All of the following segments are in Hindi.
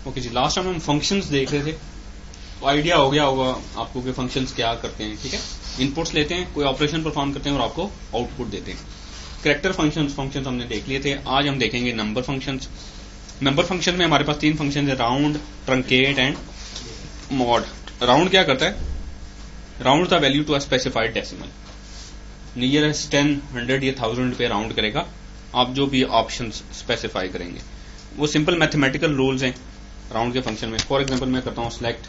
ओके जी, लास्ट टाइम हम फंक्शंस देख रहे थे, तो आइडिया हो गया होगा आपको कि फंक्शंस क्या करते हैं। ठीक है, इनपुट्स लेते हैं, कोई ऑपरेशन परफॉर्म करते हैं और आपको आउटपुट देते हैं। कैरेक्टर फंक्शंस हमने देख लिए थे। आज हम देखेंगे नंबर फंक्शंस। नंबर फंक्शन में हमारे पास 3 फंक्शन है, round, truncate and mod. Round क्या करता है? Round the value to a specified decimal, nearest 10, 100 या 1000 पे राउंड करेगा आप जो भी ऑप्शन स्पेसिफाई करेंगे। वो सिंपल मैथमेटिकल रूल्स हैं राउंड के फंक्शन में। फॉर एग्जांपल मैं करता हूं सिलेक्ट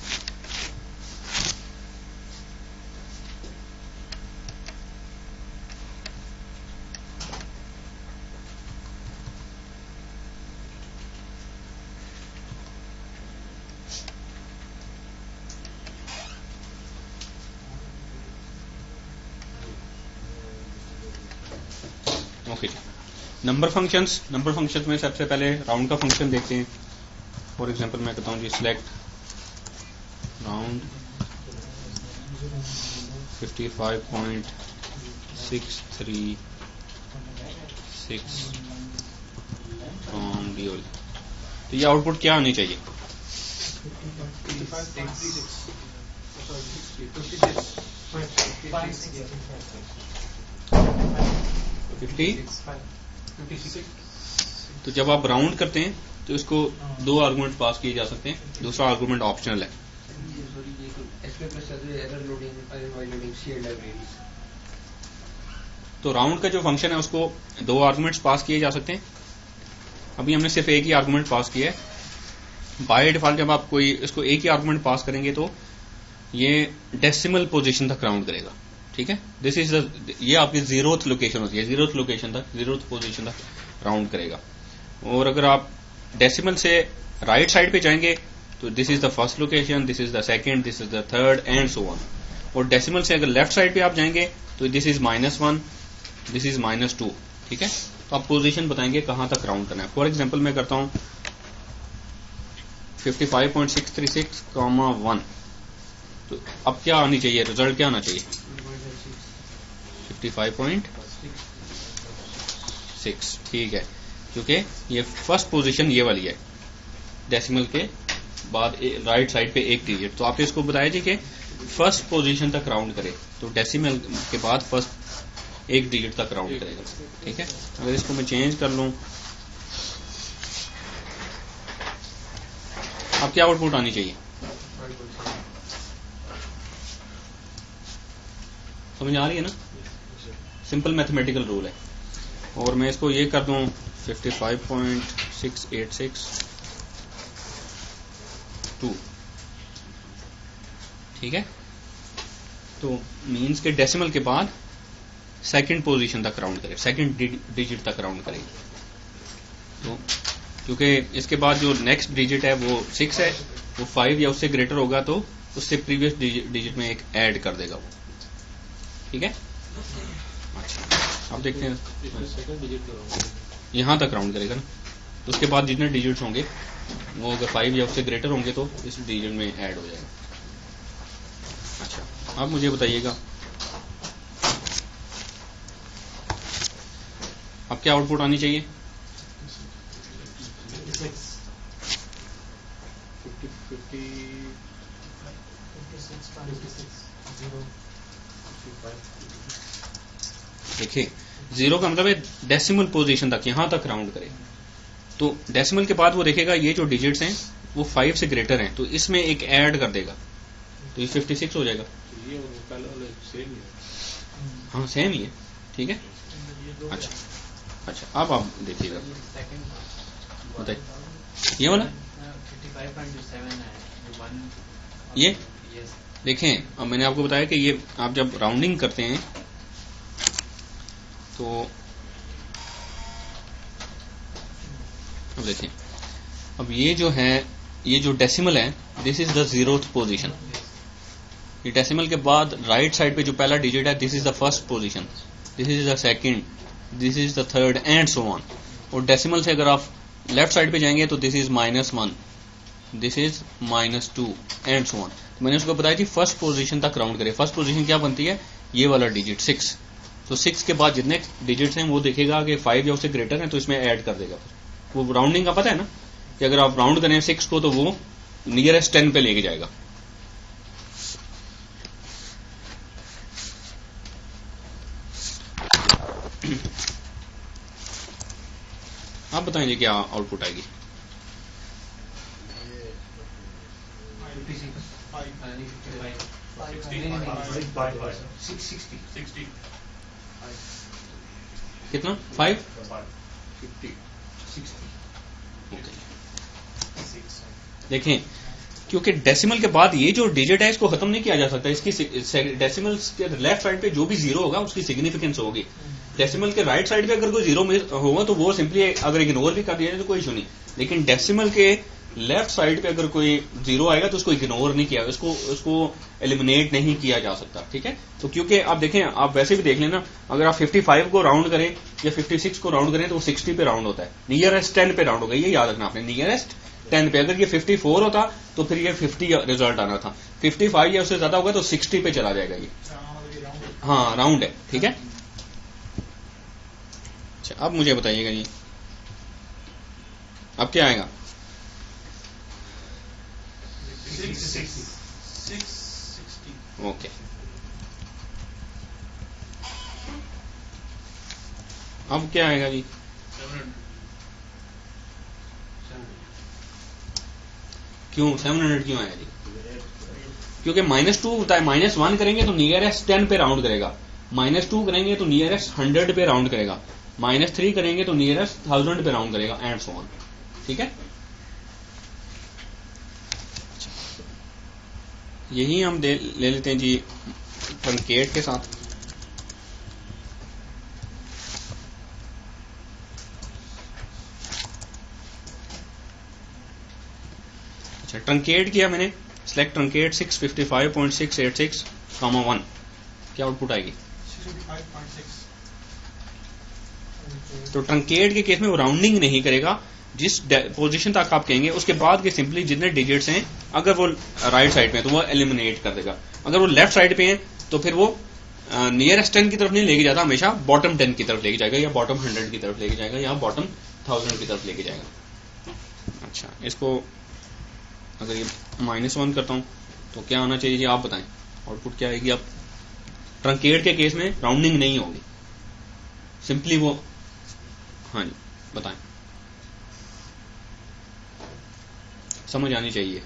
ओके जी, नंबर फंक्शंस में सबसे पहले राउंड का फंक्शन देखते हैं। फॉर एग्जांपल मैं कहता हूं जी सिलेक्ट राउंड 55.636 फ्रॉम ड्यूल। तो ये आउटपुट क्या आनी चाहिए? 56। तो जब आप राउंड करते हैं तो इसको 2 आर्गुमेंट पास किए जा सकते हैं, दूसरा आर्गुमेंट ऑप्शनल है। तो राउंड का जो फंक्शन है उसको 2 आर्गुमेंट्स पास किए जा सकते हैं। अभी हमने सिर्फ एक ही आर्गुमेंट पास किया है। बाय डिफॉल्ट जब आप कोई इसको एक ही आर्गुमेंट पास करेंगे तो ये डेसिमल पोजीशन तक राउंड करेगा। ठीक है, दिस इज ये आपकी 0th लोकेशन होती है, 0th लोकेशन तक, 0th पोजीशन तक राउंड करेगा। और अगर आप डेसिमल से राइट साइड पे जाएंगे तो this is the first location, this is the second, this is the third and so on. और डेसिमल से अगर लेफ्ट साइड पे आप जाएंगे तो दिस इज -1, दिस इज -2। ठीक है, तो आप पोजीशन बताएंगे कहां तक राउंड करना है। फॉर एग्जांपल मैं करता हूं 55.636, 1। तो अब क्या आनी चाहिए, रिजल्ट क्या आना चाहिए? 55.6। ठीक है, क्योंकि ये फर्स्ट पोजीशन ये वाली है, डेसिमल के बाद राइट साइड पे एक डिजिट। तो आपने इसको बताया जी कि फर्स्ट पोजीशन तक राउंड करे, तो डेसिमल के बाद फर्स्ट एक डिजिट तक राउंड करेगा। ठीक है, अगर इसको मैं चेंज कर लूं, अब क्या आउटपुट आनी चाहिए? समझ आ रही है ना? सिंपल मैथमेटिकल रूल है। और मैं इसको ये कर दूं 55.686.2। ठीक है, तो मींस के डेसिमल के बाद सेकंड पोजीशन तक राउंड करे, सेकंड डिजिट तक राउंड करेगी। तो क्योंकि इसके बाद जो नेक्स्ट डिजिट है वो 6 है, वो 5 या उससे ग्रेटर होगा तो उससे प्रीवियस डिजिट में एक ऐड कर देगा वो। ठीक है, अच्छा अब देखते हैं, यहां तक राउंड करेगा ना, तो उसके बाद जितने डिजिट्स होंगे वो अगर 5 या उससे ग्रेटर होंगे तो इस डिजिट में ऐड हो जाएगा। अच्छा, अब मुझे बताइएगा अब क्या आउटपुट आनी चाहिए? 56. देखिए 0 का मतलब है डेसिमल पोजीशन तक, यहां तक राउंड करे। तो डेसिमल के बाद वो देखेगा ये जो डिजिट्स हैं वो 5 से ग्रेटर हैं, तो इसमें एक ऐड कर देगा, तो ये 56 हो जाएगा। हाँ सेम ही है। ठीक है, अच्छा अब आप देखिएगा, बताइए ये वाला 55.7 ये देखें। अब मैंने आपको बताया कि ये आप जब राउंडिंग करते हैं तो अब देखें, अब ये जो है, ये जो डेसिमल है, this is the 0th position. ये डेसिमल के बाद राइट साइड पे जो पहला डिजिट है, this is the first position, this is the second, this is the third and so on. और डेसिमल से अगर आप लेफ्ट साइड पे जाएंगे तो this is -1, this is -2 and so on. तो मैंने उसको बताया कि फर्स्ट पोजीशन तक राउंड करें। फर्स्ट पोजीशन क्या बनती है? ये वाला डिजिट 6। तो 6 के बाद जितने डिजिट्स हैं वो देखेगा कि 5 या उससे ग्रेटर हैं तो इसमें ऐड कर देगा। वो राउंडिंग का पता है ना कि अगर आप राउंड करें 6 को तो वो नियरेस्ट 10 पे लेके जाएगा। आप बताएं जी क्या आउटपुट आएगी? 60 कितना? 5 देखें, क्योंकि डेसिमल के बाद ये जो डिजिट है इसको खत्म नहीं किया जा सकता। इसकी डेसिमल के लेफ्ट साइड पे जो भी जीरो होगा उसकी सिग्निफिकेंस होगी। डेसिमल के राइट साइड पे अगर कोई जीरो होगा तो वो सिंपली अगर इग्नोर भी कर दिया जाए तो कोई इशू नहीं, लेकिन डेसिमल के लेफ्ट साइड पे अगर कोई जीरो आएगा तो उसको इग्नोर नहीं किया, उसको एलिमिनेट नहीं किया जा सकता। ठीक है, तो क्योंकि आप देखें, आप वैसे भी देख लेना, अगर आप 55 को राउंड करें या 56 को राउंड करें तो वो 60 पे राउंड होता है, नियरेस्ट 10 पे राउंड होगा। ये याद रखना आपने, नियरेस्ट 10 पे। अगर ये 54 होता तो फिर ये 50 रिजल्ट आना था, 55 या उससे ज्यादा होगा तो 60 पे चला जाएगा ये। हाँ, राउंड है। ठीक है, अच्छा अब मुझे बताइएगा जी, अब क्या आएगा? 660। ओके, अब क्या आएगा जी? 700। क्यों 700 क्यों आएगा जी? क्योंकि -2 होता है, -1 करेंगे तो नियरेस्ट 10 पे राउंड करेगा, -2 करेंगे तो नियरेस्ट 100 पे राउंड करेगा, -3 करेंगे तो नियरेस्ट 1000 पे राउंड करेगा, एंड सो ऑन। ठीक है, यही हम ले लेते हैं जी ट्रंकेट के साथ। अच्छा, ट्रंकेट किया मैंने, सिलेक्ट ट्रंकेट 655.686, 1 क्या आउटपुट आएगी? 655.6। तो ट्रंकेट के केस में वो राउंडिंग नहीं करेगा, जिस पोजीशन तक आप कहेंगे उसके बाद के सिंपली जितने डिजिट्स हैं अगर वो राइट साइड पे हैं तो वो एलिमिनेट कर देगा। अगर वो लेफ्ट साइड पे हैं तो फिर वो नियरेस्ट 10 की तरफ नहीं लेके जाता, हमेशा बॉटम 10 की तरफ लेके जाएगा, या बॉटम 100 की तरफ लेके जाएगा, या बॉटम 1000 की तरफ लेके जाएगा। अच्छा, इसको अगर ये -1 करता हूं तो क्या आना चाहिए जी? आप बताएं आउटपुट क्या आएगी? अब ट्रंकेट के केस में राउंडिंग नहीं होगी, सिंपली वो, हाँ जी बताएं, समझ आनी चाहिए।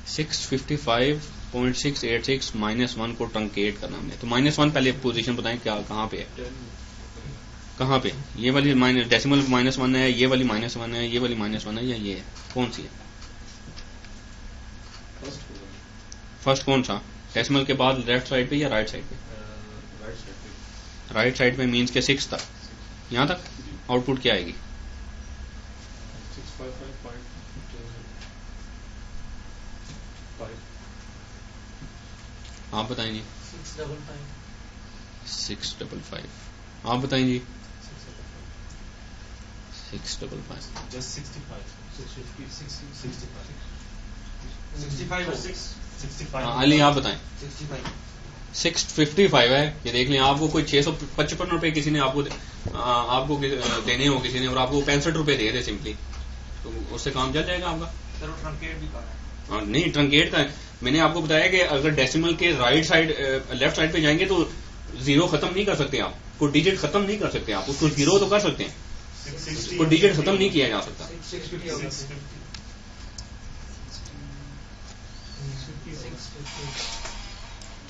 (655.686) -1 को ट्रंकेट करना हमने, तो -1 पहले पोजीशन बताएं क्या, कहां पे है? कहां पे? ये वाली डेसिमल -1 है, ये वाली -1 है, ये वाली -1 है, या ये है? कौन सी है? फर्स्ट कौन सा? डेसिमल के बाद लेफ्ट साइड पे या राइट साइड पे? राइट साइड पे मींस के 6 तक, यहां तक आउटपुट क्या आएगी? 655.5। आप बताएं जी। 655। आप बताएं जी। 655। Just 65. 65 or 65. अली आप बताएं। 65. 655 है, ये देख लें। आपको कोई 655 रुपए किसी ने आपको देने हो किसी ने, और आपको 65 रुपए दे दे सिंपली, तो उससे काम चल जाएगा आपका? सर वो ट्रंकेट भी कर रहा है। हाँ, नहीं ट्रंकेट का मैंने आपको बताया कि अगर डेसिमल के राइट साइड लेफ्ट साइड पे जाएंगे तो जीरो खत्म नहीं कर सकते आप, कोई डिजिट खत्म नहीं कर सकते आप, उसको जीरो तो कर सकते हैं, कोई डिजिट खत्म नहीं किया जा सकता।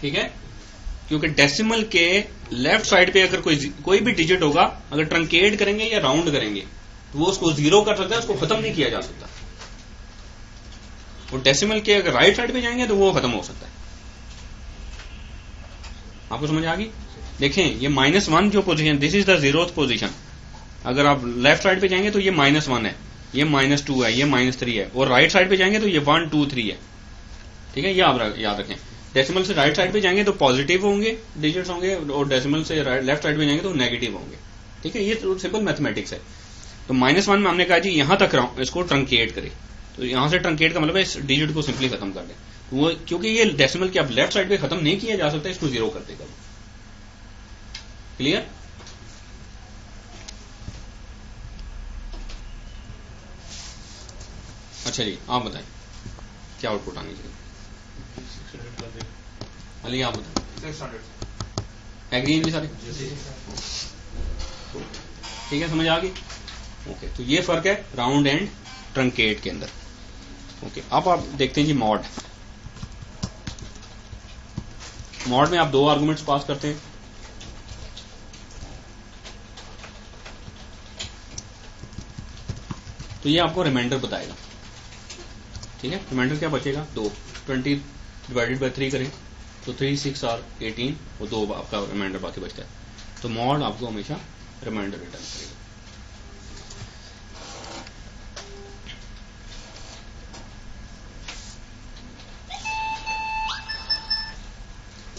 ठीक है, क्योंकि डेसिमल के लेफ्ट साइड पे अगर कोई भी डिजिट होगा, अगर ट्रंकेट करेंगे या राउंड करेंगे तो वो उसको जीरो कर सकता है, उसको खत्म नहीं किया जा सकता। और डेसिमल के अगर राइट साइड पे जाएंगे तो वो खत्म हो सकता है। आपको समझ आ गई? देखें, ये -1 जो position, this is the zeroth position. अगर आप लेफ्ट साइड पे जाएंगे तो ये -1 है, ये -2 है, ये -3 है, और राइट साइड पे जाएंगे तो ये 1 2 3 है। ठीक है, ये आप याद रखें। डेसिमल से राइट साइड पे जाएंगे तो पॉजिटिव होंगे डिजिट्स होंगे, और डेसिमल से लेफ्ट साइड पे जाएंगे तो नेगेटिव होंगे। ठीक है, ये तो सिंपल मैथमेटिक्स है। तो -1 में हमने कहा जी यहां तक इसको ट्रंकेट करे, तो यहां से ट्रंकेट का मतलब है इस डिजिट को सिंपली खत्म कर दे। वो क्योंकि ये डेसिमल के अब लेफ्ट साइड पे खत्म नहीं किया जा सकता, इसको जीरो कर देगा। क्लियर? अच्छा जी, आप बताएं क्या आउटपुट आनी चाहिए। 600 कर दे। अली आप बताएं। 600 एग्री हैं जी सारे? ठीक है, समझ आ गई। ओके, तो ये फर्क है राउंड एंड ट्रंकेट के अंदर। ओके, अब आप देखते हैं जी मॉड। मॉड में आप दो आर्गुमेंट्स पास करते हैं। तो ये आपको रिमाइंडर बताएगा। ठीक है, रिमाइंडर क्या बचेगा, 2। 20 डिवाइडेड बाय 3 करें तो 3 6 और 18 वो 2 आपका रिमाइंडर बाकी बचता है। तो मॉड आपको हमेशा रिमाइंडर रिटर्न करेगा।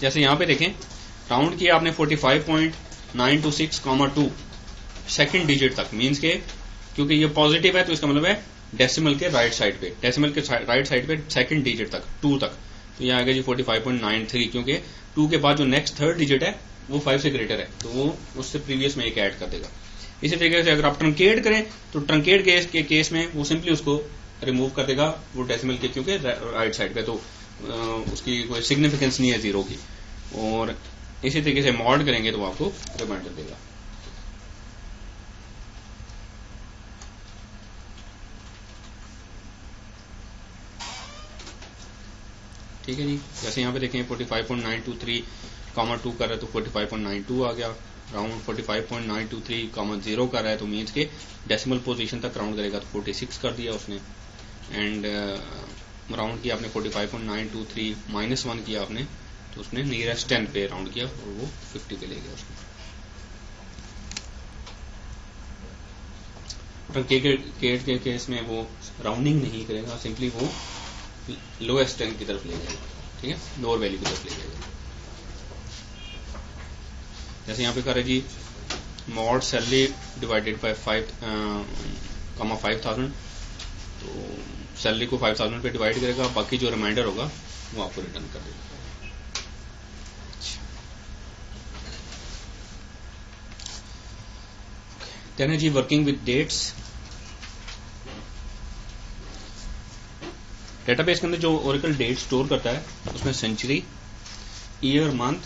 जैसे यहां पे देखें, राउंड किया आपने 45.926,2 सेकंड डिजिट तक, मींस के क्योंकि ये पॉजिटिव है तो इसका मतलब है डेसिमल के राइट साइड पे, डेसिमल के राइट साइड पे सेकंड डिजिट तक 2 तक। तो ये आएगा जी 45.93, क्योंकि 2 के बाद जो नेक्स्ट थर्ड डिजिट है वो 5 से ग्रेटर है, तो वो उससे प्रीवियस में एक ऐड कर देगा। इसी तरीके से अगर आप ट्रंकेट करें तो ट्रंकेट के केस में वो सिंपली उसको रिमूव कर देगा वो डेसिमल के, क्योंकि राइट साइड पे, तो उसकी कोई सिग्निफिकेंस नहीं है जीरो की। और इसी तरीके से मॉड करेंगे तो आपको रिमाइंडर देगा। ठीक है जी, जैसे यहाँ पे देखें 45.923,2 कर रहा है तो 45.92 आ गया। राउंड 45.923, 0 कर रहा है तो मीन्स के डेसिमल पोजीशन तक राउंड करेगा तो 46 कर दिया उसने। एंड राउंड किया आपने 45.923 -1 किया आपने तो उसने नियरेस्ट 10 पे राउंड किया और वो 50 पे ले गया उसको। ट्रंकेट के केस में वो राउंडिंग नहीं करेगा, सिंपली वो लोएस्ट 10 की तरफ ले जाएगा। ठीक है, लोअर वैल्यू की तरफ ले जाएगा। जैसे यहाँ पे करे जी मॉड सैलरी डिवाइडेड बाय 5,000, तो सैलरी को 5,000 पे डिवाइड करेगा, बाकी जो रिमाइंडर होगा वो आपको रिटर्न कर देगा। देन है जी वर्किंग विद डेट्स। डेटाबेस के अंदर जो ओरेकल डेट स्टोर करता है उसमें century, year, month,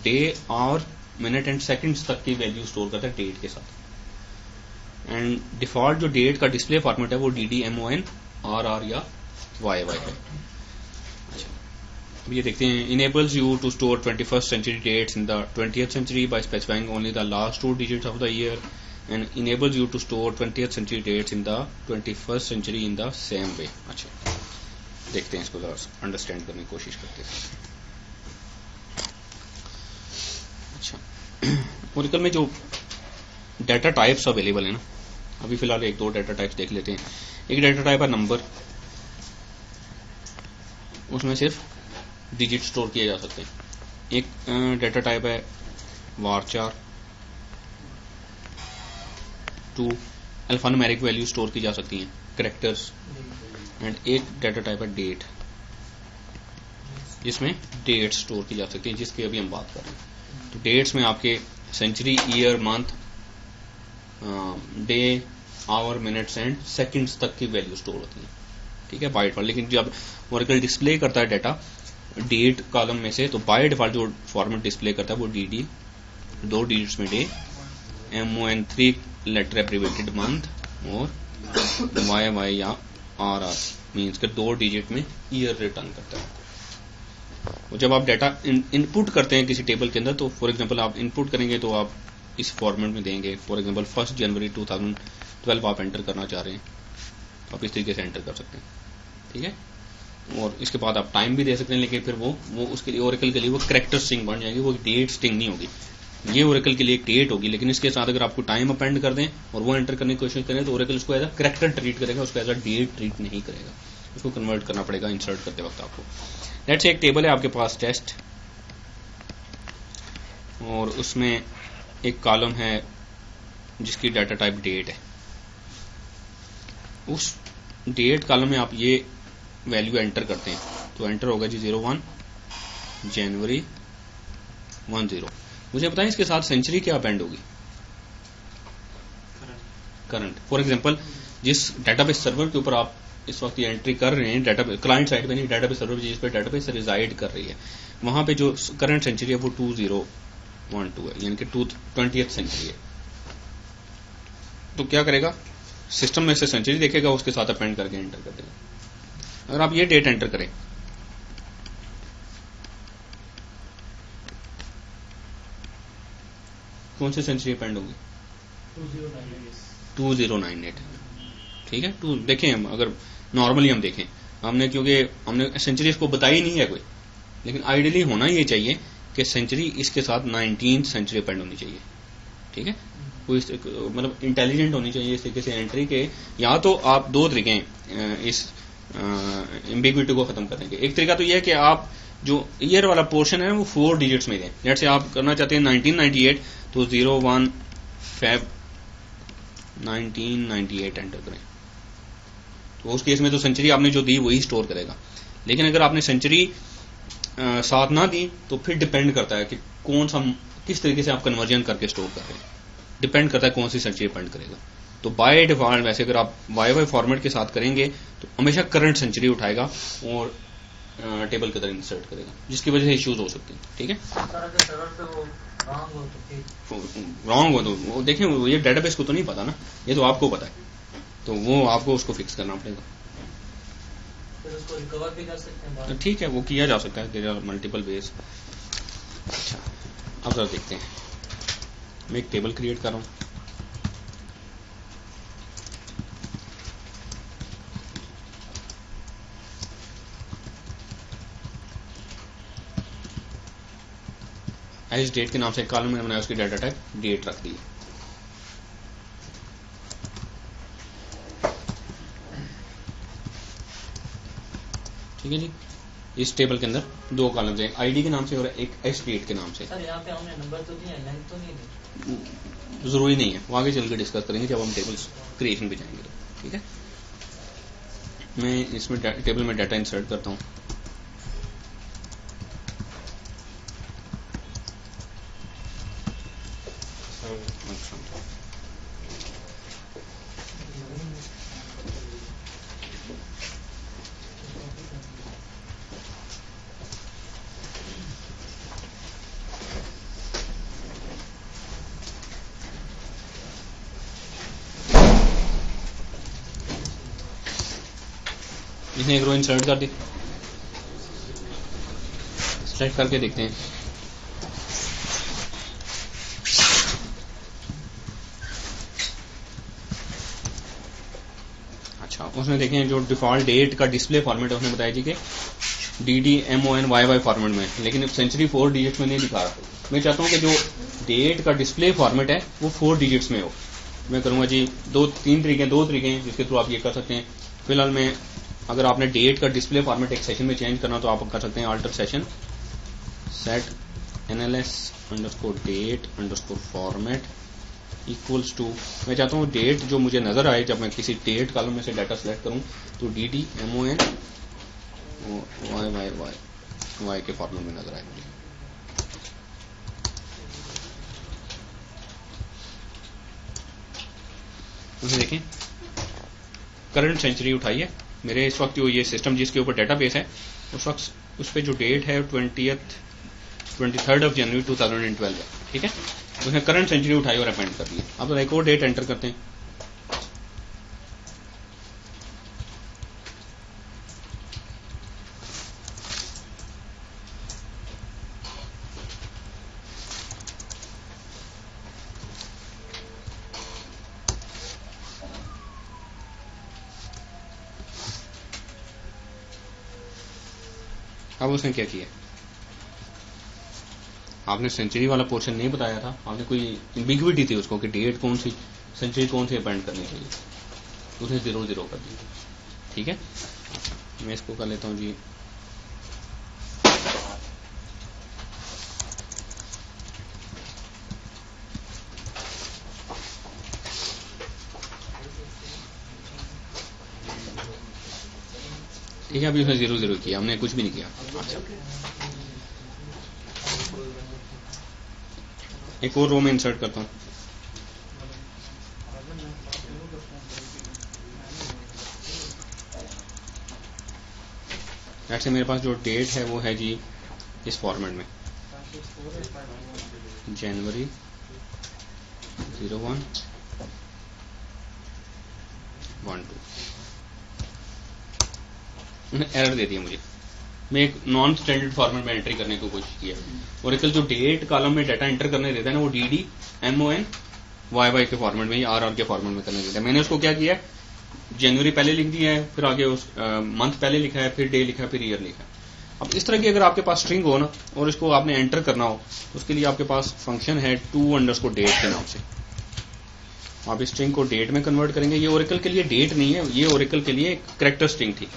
day, hour, minute and seconds तक की वैल्यू स्टोर करता है डेट के साथ। एंड डिफॉल्ट जो डेट का डिस्प्ले फॉर्मेट है वो DDMON, RR या YY है। अच्छा, अब ये देखते हैं, enables you to store 21st century dates in the 20th century by specifying only the last 2 digits of the year, and enables you to store 20th century dates in the 21st century in the same way। अच्छा, देखते हैं इसको जरा अंडरस्टैंड करने की कोशिश करते हैं। अच्छा, ओरेकल में जो डाटा टाइप्स अवेलेबल है ना, अभी फिलहाल 1-2 डाटा टाइप्स देख लेते हैं। एक डाटा टाइप है नंबर, उसमें सिर्फ डिजिट स्टोर किए जा सकते हैं। एक डाटा टाइप है वारचार, 2 अल्फान्यूमेरिक वैल्यू स्टोर की जा सकती हैं, कैरेक्टर्स। एंड एक डाटा टाइप है डेट, जिसमें डेट स्टोर की जा सकती है, जिसकी अभी हम बात कर रहे हैं। तो डेट्स में आपके century, year, month, day, hour, minutes and seconds तक की वैल्यू स्टोर होती है। ठीक है, बाय डिफॉल्ट। लेकिन जब ओरेकल डिस्प्ले करता है डाटा डेट कॉलम में से, तो बाय डिफॉल्ट जो फॉर्मेट डिस्प्ले करता है वो DD, 2 डिजिट्स में day, MON 3 letter abbreviated month, और YY या RR मीन्स के 2 डिजिट में ईयर रिटर्न करता है। और जब आप डाटा इनपुट करते हैं किसी टेबल के अंदर, तो फॉर एग्जांपल आप इनपुट करेंगे तो आप इस फॉर्मेट में देंगे। फॉर एग्जांपल 1 जनवरी 2012 आप एंटर करना चाह रहे हैं, आप इस तरीके से एंटर कर सकते हैं। ठीक है, और इसके बाद आप टाइम भी दे सकते हैं, लेकिन फिर वो उसके लिए ओरेकल के लिए वो कैरेक्टर स्ट्रिंग बन जाएगी, वो डेट स्ट्रिंग नहीं होगी। ये ओरेकल के लिए एक डेट होगी, लेकिन इसके साथ अगर आपको टाइम अपेंड कर दें और वो एंटर करने की कोशिश करें तो ओरेकल उसको एज अ कैरेक्टर ट्रीट करेगा, उसको एज अ डेट ट्रीट नहीं करेगा। उसको कन्वर्ट करना पड़ेगा इंसर्ट करते वक्त आपको। लेट्स से एक टेबल है आपके पास टेस्ट, और उसमें एक कॉलम है जिसकी डाटा टाइप डेट है। उस डेट कॉलम में आप ये वैल्यू एंटर करते हैं तो एंटर होगा जी 01 जनवरी 10। मुझे बताएं इसके साथ सेंचुरी क्या अपेंड होगी? करंट। फॉर एग्जांपल जिस डाटाबेस सर्वर के ऊपर आप इस वक्त ये एंट्री कर रहे हैं डाटा क्लाइंट साइड पे नहीं, डाटाबेस सर्वर जिस पे डाटाबेस रिजाइड कर रही है वहां पे जो करंट सेंचुरी है वो 2012 है, यानी कि 20th सेंचुरी है। तो क्या करेगा, सिस्टम में से सेंचुरी देखेगा, उसके साथ अपेंड करके एंटर कर देगा। अगर आप ये डेट एंटर करें, कौन सी सेंचुरी अपेंड होगी? 2098। ठीक है, टू देखें हम, अगर नॉर्मली हम देखें, हमने क्योंकि हमने सेंचुरी इसको बताई नहीं है कोई, लेकिन आइडियली होना ये चाहिए कि सेंचुरी इसके साथ 19th सेंचुरी अपेंड होनी चाहिए। ठीक है, कोई मतलब इंटेलिजेंट होनी चाहिए इस तरीके से एंट्री के। या तो आप दो तरीके हैं इस एम्बिग्विटी को खत्म करने के। एक तरीका तो यह है कि आप जो ईयर वाला पोर्शन है वो 4 डिजिट्स में दें। जैसे आप करना चाहते हैं 1998, तो 01 Feb 1998 एंटर करें, तो उस केस में तो सेंचुरी आपने जो दी वही स्टोर करेगा। लेकिन अगर आपने सेंचुरी साथ ना दी तो फिर डिपेंड करता है कि कौन सा, किस तरीके से आप कन्वर्जन करके स्टोर कर रहे हैं, डिपेंड करता है कौन सी सेंचुरी अपेंड करेगा। तो बाय डिफॉल्ट वैसे अगर आप वाई फॉर्मेट के साथ करेंगे तो हमेशा करंट सेंचुरी उठाएगा और टेबल के अंदर इंसर्ट करेगा, जिसकी वजह से इश्यूज हो सकते हैं। ठीक है, रॉन्ग हो तो वो देखें, ये डेटाबेस को तो नहीं पता ना, ये तो आपको पता है, तो वो आपको उसको फिक्स करना पड़ेगा। उसको रिकवर भी कर सकते हैं। ठीक है, वो किया जा सकता है, देयर आर मल्टीपल वेज। अच्छा, अब जरा देखते हैं, मैं एक टेबल क्रिएट कर रहा हूँ। एज डेट के नाम से एक कॉलम मैंने बनाया, उसकी डाटा टाइप डेट रख दी। ठीक है जी, इस टेबल के अंदर 2 कॉलम्स हैं, आईडी के नाम से और एक एस डेट के नाम से। सर यहाँ पे हमने नंबर तो दिया, लेंथ तो नहीं दी। जरूरी नहीं है, वो आगे चल के डिस्कस करेंगे जब हम टेबल्स क्रिएशन पे जाएंगे तो। ठीक है, मैं इसमें टेबल में डाटा इंसर्ट करता हूँ। इसने एक रो इंसर्ट कर दी, सेलेक्ट करके देखते हैं। अच्छा, उसमें देखें जो डिफॉल्ट डेट का डिस्प्ले फॉर्मेट है उसने बताया जी कि DDMONYY फॉर्मेट में, लेकिन सेंचुरी 4 डिजिट्स में नहीं दिखा रहा। मैं चाहता हूं कि जो डेट का डिस्प्ले फॉर्मेट है वो 4 डिजिट्स में हो। मैं करूंगा जी दो तरीके हैं जिसके थ्रू आप ये कर सकते हैं। फिलहाल मैं, अगर आपने डेट का डिस्प्ले फॉर्मेट एक सेशन में चेंज करना तो आप कर सकते हैं alter session set NLS_date_format equals to, मैं चाहता हूँ डेट जो मुझे नजर आए जब मैं किसी डेट कॉलम में से डाटा सेलेक्ट करूं तो DDMONYY के फॉर्मेट में नजर आए मुझे। उसमें देखें करंट सेंचुरी उठाई है मेरे इस वक्त, जो ये सिस्टम जिसके ऊपर डेटाबेस है उस वक्त उस पर जो डेट है 23rd जनवरी 2012 है। ठीक है, उसने करंट सेंचुरी उठाई और अपेंड कर दी। अब एक और डेट एंटर करते हैं। अब उसने क्या किया, आपने सेंचुरी वाला पोर्शन नहीं बताया था, आपने कोई एम्बिग्विटी थी उसको कि डेट कौन सी, सेंचुरी कौन सी अपेंड करनी चाहिए, उसने 00 कर दी। ठीक है, मैं इसको कर लेता हूँ जी ठीक है, अभी उसने 00 किया, हमने कुछ भी नहीं किया। अच्छा, एक और रो में इंसर्ट करता हूं। ऐसे मेरे पास जो डेट है वो है जी इस फॉर्मेट में, जनवरी 01 12 एरर दे दिया मुझे। मैं एक नॉन स्टैंडर्ड फॉर्मेट में एंट्री करने की कोशिश की है। ओरेकल जो डेट कॉलम में डाटा एंटर करने देता है ना, वो DD MON YY के फॉर्मेट में या RR के फॉर्मेट में करने देता है। मैंने उसको क्या किया है, जनवरी पहले लिख दिया है, फिर आगे उस मंथ पहले लिखा है, फिर डे लिखा है, फिर ईयर लिखा है। अब इस तरह की अगर आपके पास स्ट्रिंग हो ना और इसको आपने एंटर करना हो, तो उसके लिए आपके पास फंक्शन है to_date के नाम से। आप इस स्ट्रिंग को डेट में कन्वर्ट करेंगे। ये ओरेकल के लिए डेट नहीं है, ये ओरेकल के लिए एक कैरेक्टर स्ट्रिंग थी।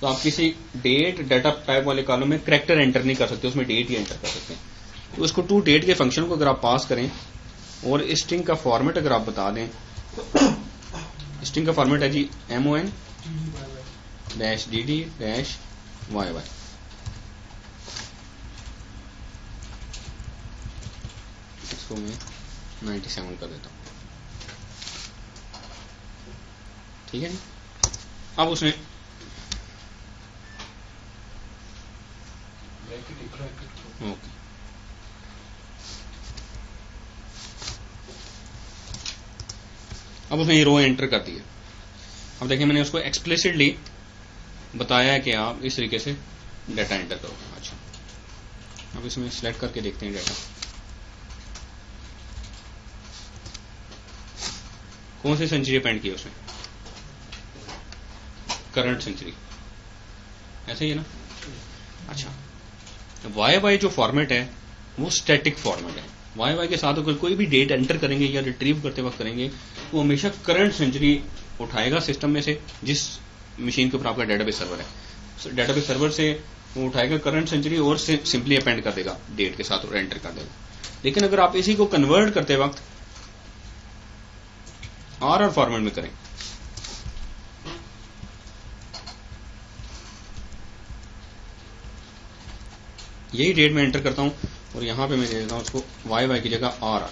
तो आप किसी डेट डाटा टाइप वाले कॉलम में कैरेक्टर एंटर नहीं कर सकते, उसमें डेट ही एंटर कर सकते हैं। तो इसको to_date के फंक्शन को अगर आप पास करें और इस स्ट्रिंग का फॉर्मेट अगर आप बता दें, स्ट्रिंग का फॉर्मेट है जी MON-DD-YY। इसको मैं 97 कर देता हूं, ठीक है। अब उसने ओके, अब उसने ये रो एंटर कर दिया। अब देखिए मैंने उसको एक्सप्लिसिटली बताया है कि आप इस तरीके से डाटा एंटर करो। अच्छा, अब इसमें सिलेक्ट करके देखते हैं डाटा कौन सी सेंचुरी अपेंड की है उसने, करंट सेंचुरी, ऐसे ही है ना। अच्छा, YY जो फॉर्मेट है वो स्टैटिक फॉर्मेट है। YY के साथ अगर कोई भी डेट एंटर करेंगे या रिट्रीव करते वक्त करेंगे, वो हमेशा करंट सेंचुरी उठाएगा सिस्टम में से, जिस मशीन के ऊपर आपका डेटाबेस सर्वर है। डेटाबेस सर्वर से वो उठाएगा करंट सेंचुरी और सिंपली अपेंड कर देगा डेट के साथ और एंटर कर देगा। लेकिन अगर आप इसी को कन्वर्ट करते वक्त RR फॉर्मेट में करें, यही डेट में एंटर करता हूं और यहां पे मैं दे देता हूं उसको YY की जगह RR,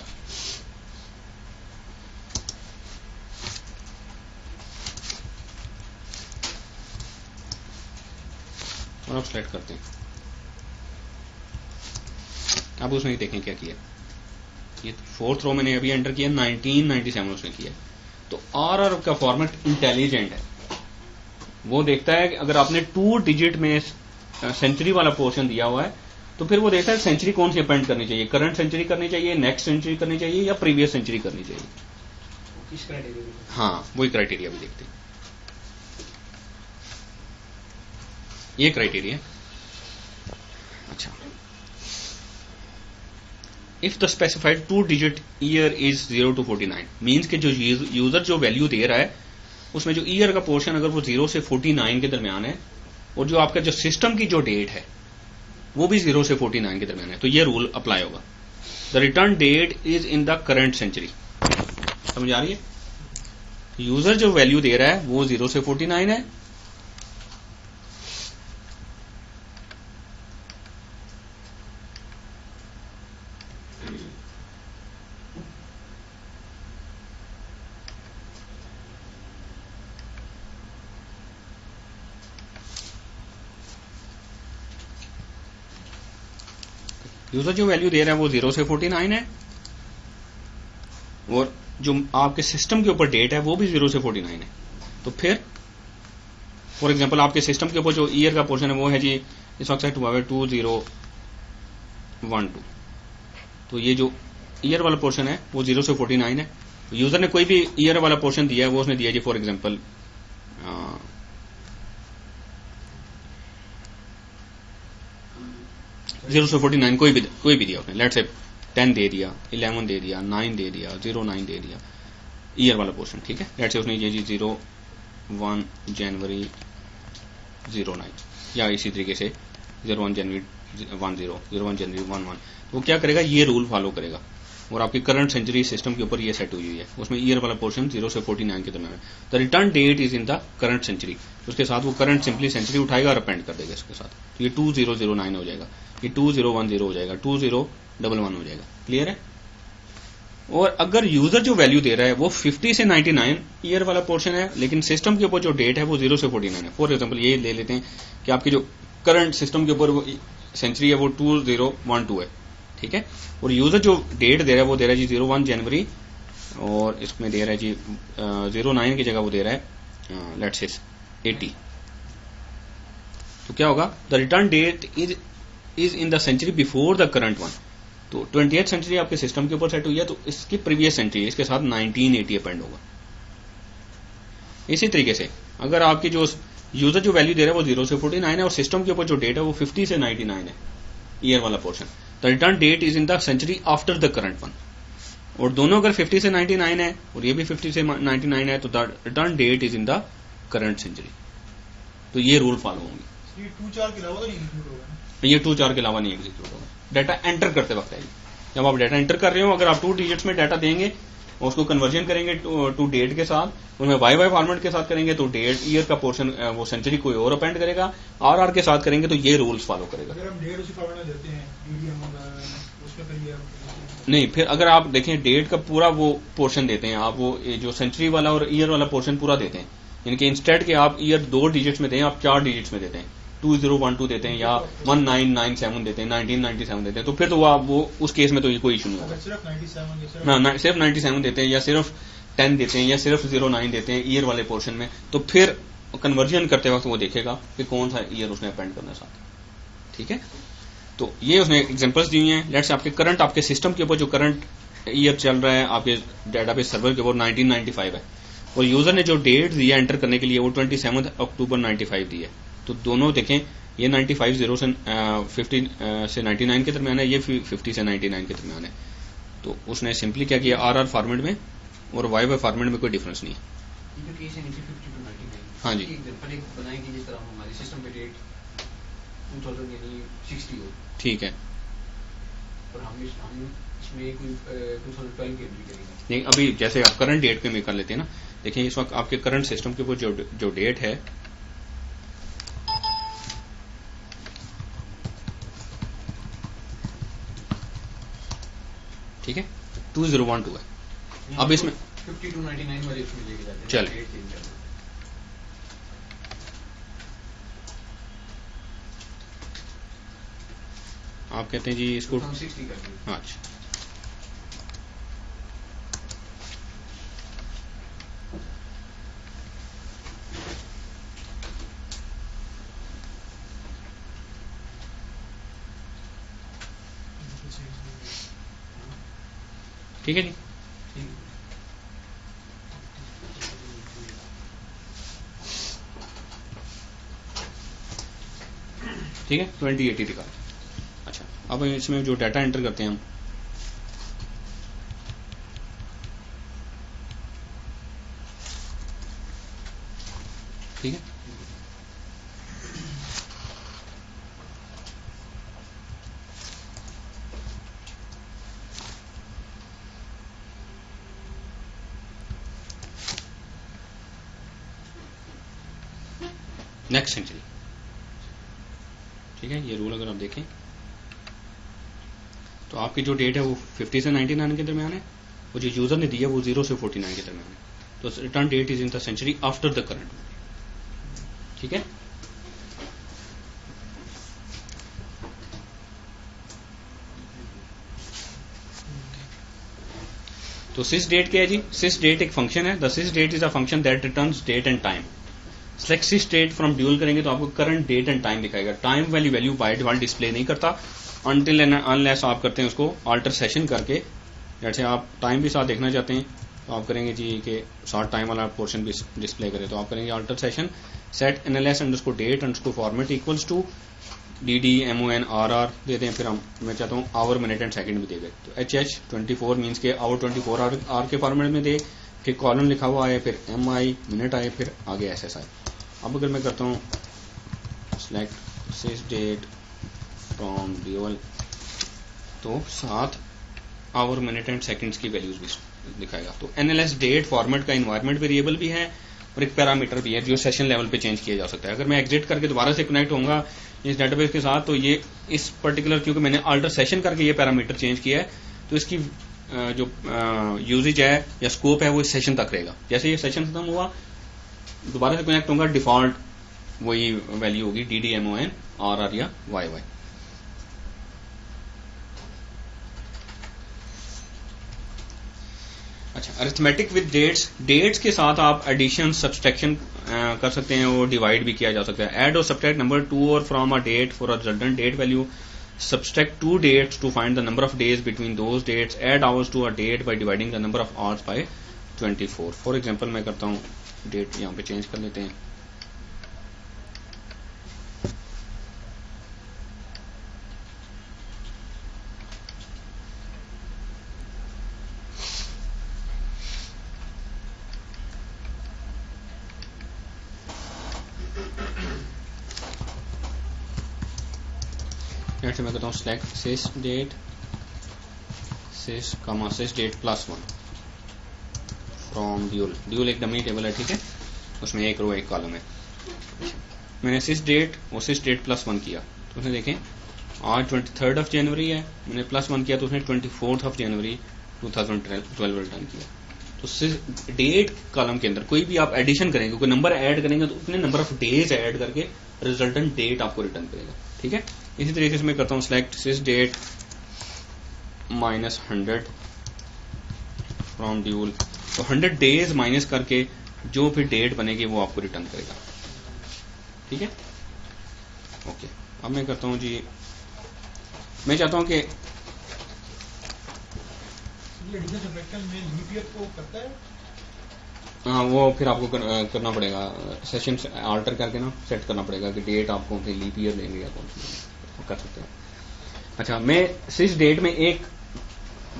और आप सेलेक्ट करते हैं। अब उसने देखें क्या किया, ये 4th रो मैंने अभी एंटर किया, 1997 उसने किया। तो RR का फॉर्मेट इंटेलिजेंट है, वो देखता है कि अगर आपने 2 डिजिट में सेंचुरी वाला पोर्शन दिया हुआ है, तो फिर वो देखता है सेंचुरी कौन सी अपेंड करनी चाहिए, करंट सेंचुरी करनी चाहिए, नेक्स्ट सेंचुरी करनी चाहिए, या प्रीवियस सेंचुरी करनी चाहिए। किस क्राइटेरिया? हाँ, वही क्राइटेरिया भी देखते हैं। ये क्राइटेरिया। अच्छा, if the specified 2 digit year is 0 to 49, means के जो यूजर जो वैल्यू दे रहा है उसमें जो ईयर का पोर्शन अगर वो 0 से 49 के दरमियान है, और जो आपका जो सिस्टम की जो डेट है वो भी 0 से 49 के दरमियान है, तो ये रूल अप्लाई होगा। The return date is in the current century. समझ आ रही है? यूजर जो वैल्यू दे रहा है वो 0 से 49 है, यूजर जो वैल्यू दे रहा है वो 0 से 49 है, और जो आपके सिस्टम के ऊपर डेट है वो भी 0 से 49 है। तो फिर फॉर एग्जांपल आपके सिस्टम के ऊपर जो ईयर का पोर्शन है वो है जी इस वक्त 2012। तो ये जो ईयर वाला पोर्शन है वो 0 से 49 है। यूजर ने कोई भी ईयर वाला पोर्शन दिया है, वो उसने दिया जी फॉर एग्जांपल 0 से 49 कोई भी दिया उसने, लेट्स से 10 दे दिया, 11 दे दिया, 9 दे दिया, 09 दे दिया, ईयर वाला पोर्शन, ठीक है। लेट्स से उसने ये जी 01 जनवरी 09, या इसी तरीके से 01 जनवरी 10, 01 जनवरी 11। तो वो क्या करेगा, ये रूल फॉलो करेगा, और आपकी करंट सेंचुरी सिस्टम के ऊपर ये सेट हुई है, उसमें ईयर वाला पोर्शन 0 से 49 के दरमियान है। The return date is in the current century, उसके साथ वो करंट सिंपली सेंचुरी उठाएगा और अपेंड कर देगा इसके साथ। तो ये 2009 हो जाएगा, ये 2010 हो जाएगा, 2011 हो जाएगा। क्लियर है? और अगर यूजर जो वैल्यू दे रहा है वो 50 से 99 ईयर वाला पोर्शन है, लेकिन सिस्टम के ऊपर जो डेट है वो 0 से 49 है। फॉर एग्जांपल ये ले लेते हैं कि आपकी जो करंट सिस्टम के ऊपर सेंचुरी है वो 2012 है, ठीक है, और यूजर जो डेट दे रहा है वो दे रहा है जी 01 जनवरी, और इसमें दे रहा है जी 09 की जगह वो दे रहा है लेट्स से 80। तो क्या होगा, the return date is in the century before the current one. तो 20th सेंचुरी आपके सिस्टम के ऊपर सेट हुई है, तो इसकी प्रीवियस सेंचुरी इसके साथ 1980 अपेंड होगा। इसी तरीके से अगर आपकी जो यूजर जो वैल्यू दे रहा है वो 0 से 49 है और सिस्टम के ऊपर जो डेट है वो 50 से 99 है ईयर वाला portion, the return date is in the century after the current one. और दोनों अगर 50 से 99 है और ये भी 50 से 99 है तो the return date is in the current century. तो ये रूल फॉलो होंगे। ये 2-4 के अलावा तो नहीं इंक्लूड होगा, ये 2-4 के अलावा नहीं एग्जीक्यूट होगा। डाटा एंटर करते वक्त है, जब आप डाटा एंटर कर रहे हो, अगर आप 2 डिजिट्स में डाटा देंगे और उसको कन्वर्जन करेंगे टू डेट के साथ, उनमें वाई फॉर्मेट के साथ करेंगे तो डेट ईयर का पोर्शन वो सेंचुरी कोई और अपेंड करेगा, आर के साथ करेंगे तो ये रूल्स फॉलो करेगा। अगर हम डेट उसी फॉर्मेट में देते हैं मीडियम उसमें फिर ये नहीं, फिर अगर आप देखें डेट का पूरा वो पोर्शन देते हैं आप, वो जो सेंचुरी वाला और ईयर वाला पोर्शन पूरा देते हैं, यानी कि इंस्टेड के आप ईयर 2 डिजिट्स में दें, आप 4 डिजिट्स में देते हैं, 2012 देते हैं या 1997 देते हैं, 1997 देते हैं, तो फिर तो आप वो उस केस में तो ये कोई इशू नहीं होगा। सिर्फ 97 ना सिर्फ 97 देते हैं या सिर्फ 10 देते हैं या सिर्फ 09 देते हैं ईयर वाले पोर्शन में, तो फिर कन्वर्जन करते वक्त वो देखेगा कि कौन सा ईयर उसने अपेंड करना साथ। ठीक है, तो ये उसने एग्जांपल्स दी हैं। लेट्स आपके करंट आपके सिस्टम के ऊपर जो करंट ईयर चल रहा है आपके डेटाबेस सर्वर के ऊपर 1995 है, और यूजर ने जो डेट दिया एंटर करने के लिए वो 27 अक्टूबर 95 दी है। तो दोनों देखें, ये 95 0 से 50 से 99 के दरमियान है, ये 50 से 99 के दरमियान है। तो उसने सिंपली क्या किया, आर फॉर्मेट में और वाई फॉर्मेट में कोई डिफरेंस नहीं है। हाँ जी, बनाएंगे जिस तरह हमारे सिस्टम पे डेट 2060 हो, ठीक है, और हम इसमें कोई 2012 की एंट्री करेंगे। नहीं, अभी जैसे आप करंट डेट पे में कर लेते हैं ना, देखिए इस वक्त आपके करंट सिस्टम के ऊपर जो डेट है, ठीक है, 2012 है। अब इसमें 50 to 99 वाले इसमें लेके जाते हैं। चलिए, आप कहते हैं जी इसको 60 कर दिए। हाँ, अच्छा, ठीक है जी। ठीक है, 2080 दिखा। अच्छा, अब इसमें जो डाटा एंटर करते हैं हम, ठीक है, नेक्स्ट सेंचुरी, ठीक है, ये रूल अगर आप देखें तो आपकी जो डेट है वो 50 से 99 के दरमियान है, और जो यूजर ने दिया वो 0 से 49 के दरमियान है। तो return date is in the century after the current. ठीक है, तो सिस डेट क्या है जी, सिस डेट एक फंक्शन है। The sys date is a function that returns date and time. Select sys date from dual करेंगे तो आपको करंट डेट एंड टाइम दिखाएगा। टाइम वाली वैल्यू बाय डिफॉल्ट डिस्प्ले नहीं करता अनटिल एंड अनलेस आप करते हैं उसको अल्टर सेशन करके। जैसे आप टाइम भी साथ देखना चाहते हैं तो आप करेंगे जी कि साथ टाइम वाला पोर्शन भी डिस्प्ले करें, तो आप करेंगे alter session set NLS underscore date underscore format equals to DDMON RR दे दें। फिर हम मैं चाहता हूँ आवर मिनट एंड सेकंड भी दे दें, तो HH24 मीन्स के आवर 24 आवर के फॉर्मेट में दे, फिर कॉलम लिखा हुआ आए, फिर MI मिनट आए, फिर आगे SSI। अब अगर मैं करता हूँ select sys date from dual, तो साथ आवर मिनट एंड सेकंड्स की वैल्यूज भी दिखाएगा। तो NLS डेट फॉर्मेट का इन्वायरमेंट वेरिएबल भी है और एक पैरामीटर भी है जो सेशन लेवल पे चेंज किया जा सकता है। अगर मैं एग्जिट करके दोबारा से कनेक्ट होऊंगा इस डेटाबेस के साथ, तो ये इस पर्टिकुलर क्योंकि मैंने अल्टर सेशन करके ये पैरामीटर चेंज किया है, तो इसकी जो यूजेज है या स्कोप है वो इस सेशन तक रहेगा। जैसे ये सेशन खत्म हुआ दोबारा से कनेक्ट होगा, डिफॉल्ट वही वैल्यू होगी DDMON RR या YY। अच्छा, अरिथमेटिक विद डेट्स, डेट्स के साथ आप एडिशन सब्सट्रैक्शन कर सकते हैं और डिवाइड भी किया जा सकता है। Add or subtract number to or from a date for a resultant date value, subtract two dates to find the number of days between those dates, add hours to a date by dividing the number of hours by 24। For example मैं करता हूँ, डेट यहाँ पे चेंज कर लेते हैं। नेक्स्ट मैं कहता हूँ select sys date +1 from dual. Dual एक डमी टेबल है, ठीक है, उसमें एक रो एक कॉलम है। मैंने सिस डेट और सिस डेट +1 किया तो उसने देखें आज 23 जनवरी है, मैंने +1 किया तो उसने 24 जनवरी 2012 रिटर्न किया। तो सिस डेट कॉलम के अंदर कोई भी आप एडिशन करेंगे, कोई नंबर ऐड करेंगे तो उतने नंबर ऑफ डेज ऐड करके रिजल्टेंट डेट आपको रिटर्न करेगा, ठीक है। इसी तरीके से मैं करता हूँ select sys date -100 from dual. तो 100 डेज माइनस करके जो फिर डेट बनेगी वो आपको रिटर्न करेगा, ठीक है। ओके, अब मैं करता हूँ जी, मैं चाहता हूँ कि ये एडिशन सब्ट्रैक्शन में लीप ईयर को करता है। हाँ, वो फिर आपको करना पड़ेगा, सेशन आल्टर करके ना सेट करना पड़ेगा कि डेट आप कौन सी लीप ईयर लेंगे या कौन सी कर सकते हैं। अच्छा, मैं सिस डेट में एक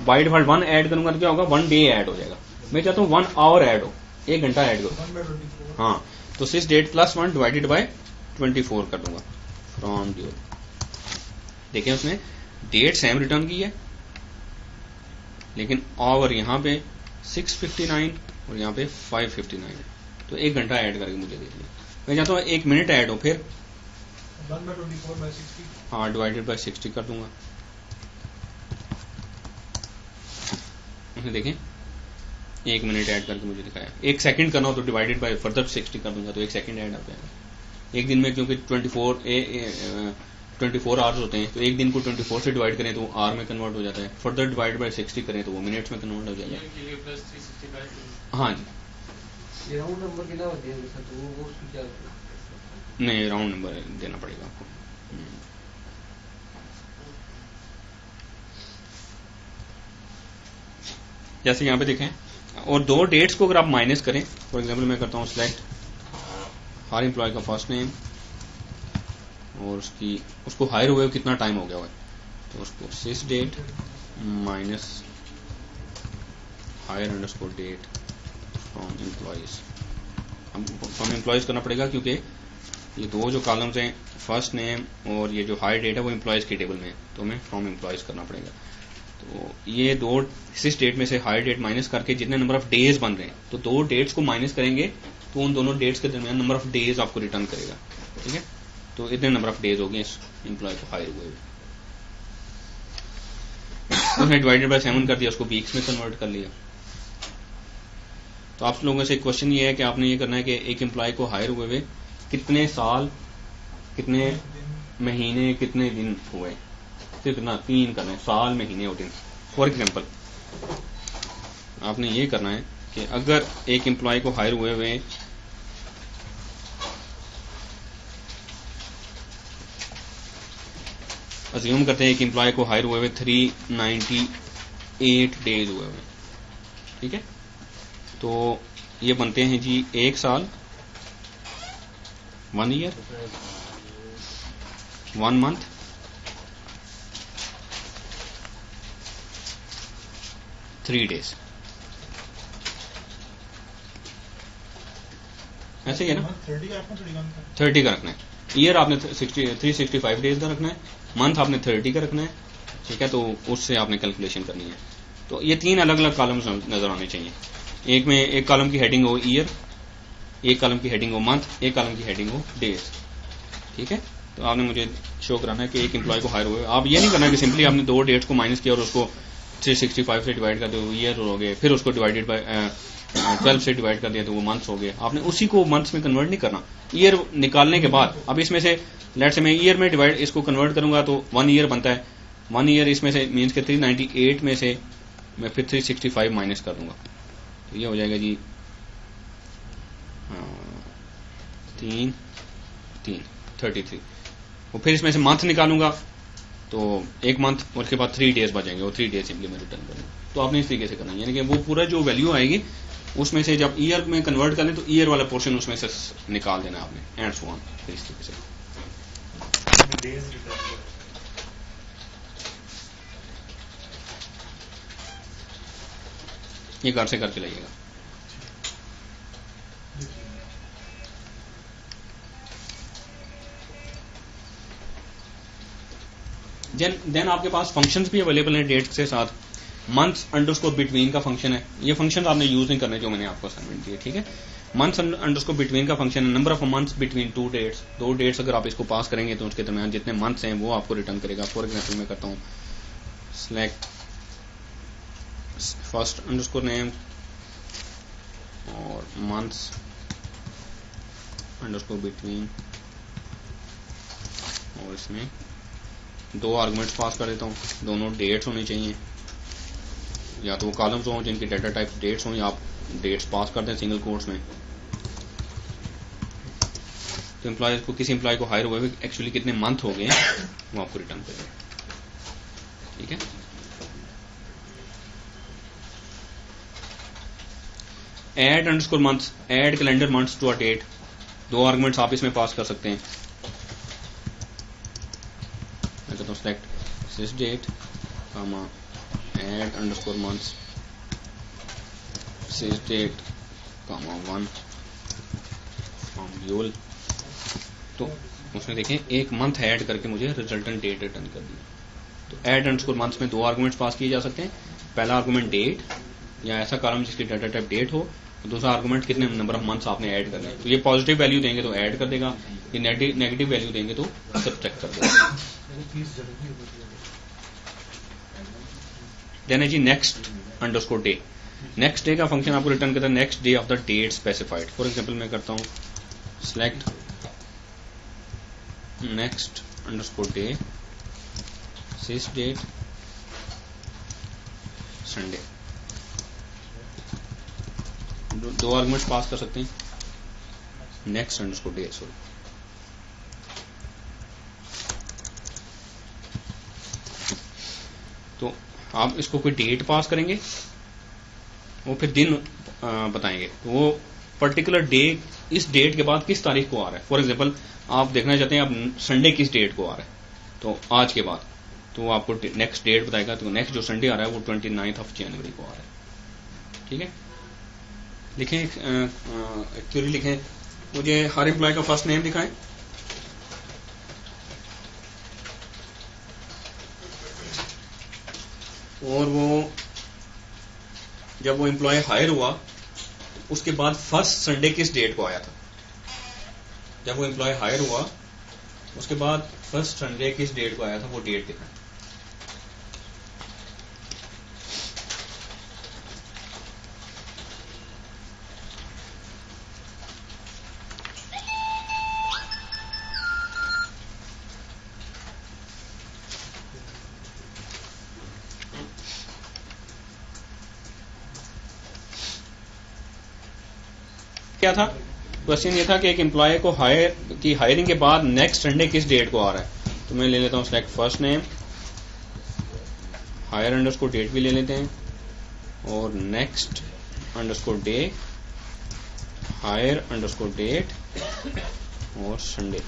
बाय डिफॉल्ट 1 ऐड करूंगा तो क्या होगा, 1 डे ऐड हो जाएगा। मैं चाहता हूँ 1 आवर ऐड हो, 1 घंटा ऐड करो। 1/24। हाँ, तो सिस डेट +1 डिवाइडेड बाय 24 कर दूंगा फ्रॉम ड्यूल। देखिए उसने डेट सेम रिटर्न की है, लेकिन आवर यहाँ पे 6:59 और यहाँ पे 5:59 है, तो 1 घंटा ऐड करके मुझे दे दिया। मैं चाहता हूँ 1 मिनट ऐड हो, फिर 1/24/60। हाँ, डिवाइडेड बाय 60 कर दूंगा। देखें 1 मिनट ऐड करके मुझे दिखाया। 1 सेकंड करना हो तो डिवाइडेड बाय फर्दर 60 कर दूंगा तो 1 सेकंड ऐड आ जाएगा। एक दिन में क्योंकि 24 आवर्स होते हैं, तो एक दिन को 24 से डिवाइड करें तो वो आवर में कन्वर्ट हो जाता है, फर्दर डिवाइड बाय 60 करें तो वो मिनट्स में कन्वर्ट हो जाएगा। हाँ जी, ये राउंड नंबर के अलावा दे सकते तो वो उसकी क्या नहीं, राउंड नंबर देना पड़ेगा आपको। जैसे यहाँ पे देखें, और 2 डेट्स को अगर आप माइनस करें, फॉर एग्जांपल मैं करता हूँ सेलेक्ट हर एम्प्लॉय का फर्स्ट नेम और उसको हायर हुए कितना टाइम हो गया हुआ है, तो उसको sysdate minus hire underscore date from employees. From employees करना पड़ेगा क्योंकि ये 2 जो कॉलम्स हैं, फर्स्ट नेम और ये जो हायर डेट है वो एम्प्लॉयज की टेबल में है, तो हमें फ्रॉम एम्प्लॉयज करना पड़ेगा। तो ये 2 सिस डेट में से हायर डेट माइनस करके जितने नंबर ऑफ डेज बन रहे हैं, तो 2 डेट्स को माइनस करेंगे तो उन दोनों डेट्स के दरमियान नंबर ऑफ डेज आपको रिटर्न करेगा, ठीक है। तो इतने नंबर ऑफ डेज हो गए इस एम्प्लॉय को हायर हुए। उसने डिवाइडेड बाय 7 कर दिया, उसको वीक्स में कन्वर्ट कर लिया। तो आप लोगों से क्वेश्चन ये है कि आपने ये करना है कि एक एम्प्लॉय को हायर हुए कितने साल, कितने महीने, कितने दिन हुए, कितना 3 करना है, साल, महीने और दिन। फॉर एग्जाम्पल आपने ये करना है कि अगर एक एम्प्लॉय को हायर हुए अज्यूम करते हैं एक एम्प्लॉय को हायर हुए 398 डेज हुए, ठीक है। तो ये बनते हैं जी 1 साल, 1 ईयर, 1 मंथ, 3 डेज। ऐसे ही है ना, 30 का आपको 30 का रखना है। ईयर आपने 365 डेज का रखना है, मंथ आपने 30 का रखना है, ठीक है। तो उससे आपने कैलकुलेशन करनी है। तो ये 3 अलग अलग कॉलम्स नजर आने चाहिए। एक में एक कॉलम की हेडिंग हो ईयर, एक कॉलम की हेडिंग हो मंथ, एक कॉलम की हेडिंग हो डेज, ठीक है। तो आपने मुझे शो कराना है कि एक एम्प्लॉय को हायर हुए। आप ये नहीं करना कि सिंपली आपने 2 डेट्स को माइनस किया और उसको 365 से डिवाइड कर दिया वो ईयर हो गए, फिर उसको डिवाइडेड बाय 12 से डिवाइड कर दिया तो वो मंथ्स हो गए। आपने उसी को मंथ्स में कन्वर्ट नहीं करना। ईयर निकालने के बाद अब इसमें से लेट से मैं ईयर में डिवाइड इसको कन्वर्ट करूंगा तो 1 ईयर बनता है। 1 ईयर इसमें से मीन्स के 398 में से मैं फिर 365 माइनस कर दूंगा तो ये हो जाएगा जी 33। और फिर इसमें से मंथ निकालूंगा तो एक मंथ और उसके बाद 3 डेज बचेंगे और 3 डेज सिंपली मैं रिटर्न करूंगा। तो आपने इस तरीके से करना है, यानी कि वो पूरा जो वैल्यू आएगी उसमें से जब ईयर में कन्वर्ट कर लें तो ईयर वाला पोर्शन उसमें से निकाल देना आपने एंड सो ऑन। फिर इस तरीके से ये घर से करके लाइएगा। देन आपके पास फंक्शंस भी अवेलेबल हैं डेट के साथ। मंथ्स अंडरस्कोर बिटवीन का फंक्शन है, ये फंक्शन आपने यूज नहीं करने जो मैंने आपको असाइनमेंट दिए, ठीक है। मंथ्स अंडरस्कोर बिटवीन का फंक्शन है, number of months between 2 dates, 2 dates अगर आप इसको पास करेंगे तो उसके दरमियान जितने मंथ्स हैं वो आपको रिटर्न करेगा। फॉर एग्जाम्पल मैं करता हूँ सिलेक्ट फर्स्ट अंडरस्कोर नेम और मंथ्स अंडरस्कोर बिटवीन, और इसमें 2 आर्गुमेंट्स पास कर देता हूँ। दोनों डेट्स होनी चाहिए, या तो वो कॉलम्स हों जिनकी डाटा टाइप डेट्स हों, या आप डेट्स पास कर दें सिंगल कोट्स में। तो एम्प्लॉय को किसी एम्प्लॉय को हायर हुए एक्चुअली कितने मंथ हो गए वो आपको रिटर्न करेगा, ठीक है। Add underscore months, add calendar months to a date, 2 arguments आप इसमें पास कर सकते हैं। मैं कहता हूँ select sys date comma add underscore months sys date comma 1 from dual. तो उसमें देखें एक मंथ ऐड करके मुझे रिजल्टेंट डेट रिटर्न कर दी। तो ऐड अंडरस्कोर मंथ्स में 2 आर्गुमेंट्स पास किए जा सकते हैं। पहला आर्गुमेंट डेट या ऐसा कॉलम जिसकी डाटा टाइप डेट हो, दूसरा आर्गुमेंट कितने नंबर ऑफ मंथ्स आपने ऐड करने हैं। तो ये पॉजिटिव वैल्यू देंगे तो ऐड कर देगा, ये नेगेटिव वैल्यू देंगे तो सब्ट्रैक्ट कर देगा। देन है जी next underscore day. Next day का फंक्शन आपको रिटर्न करता है next day of the date specified. For example मैं करता हूँ select next underscore day sysdate Sunday. 2 arguments pass कर सकते हैं नेक्स्ट अंडरस्कोर डे, सॉरी। तो आप इसको कोई डेट पास करेंगे, वो फिर दिन बताएंगे तो वो पर्टिकुलर डे इस डेट के बाद किस तारीख को आ रहा है। फॉर एग्जांपल आप देखना चाहते हैं आप संडे किस डेट को आ रहा है, तो आज के बाद तो वो आपको नेक्स्ट डेट बताएगा। तो नेक्स्ट जो संडे आ रहा है वो 29 जनवरी को आ रहा है, ठीक है। लिखें एक्चुअली लिखें, मुझे हर एम्प्लॉय का फर्स्ट नेम दिखाएं, और वो जब वो एम्प्लॉय हायर हुआ उसके बाद फर्स्ट संडे किस डेट को आया था। जब वो एम्प्लॉय हायर हुआ उसके बाद फर्स्ट संडे किस डेट को आया था वो डेट दिखाएं। क्या था क्वेश्चन, ये था कि एक एम्प्लॉय को हायरिंग के बाद नेक्स्ट संडे किस डेट को आ रहा है। तो मैं ले लेता हूँ select first name, hire underscore date भी ले लेते हैं, और next underscore day, hire underscore date और संडे।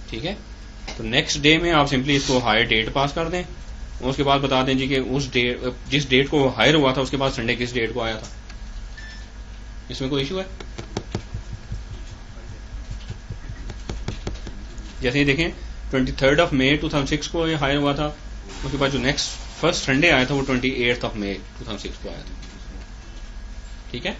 ठीक है। तो नेक्स्ट डे में आप सिंपली इसको हायर डेट पास कर दें, उसके बाद बता दें जी कि उस डेट जिस डेट को हायर हुआ था उसके बाद संडे किस डेट को आया था। इसमें कोई इशू है? जैसे ही देखें 23 मई 2006 को ये हायर हुआ था, उसके बाद जो नेक्स्ट फर्स्ट संडे आया था वो 28 मई 2006 को आया था। ठीक है।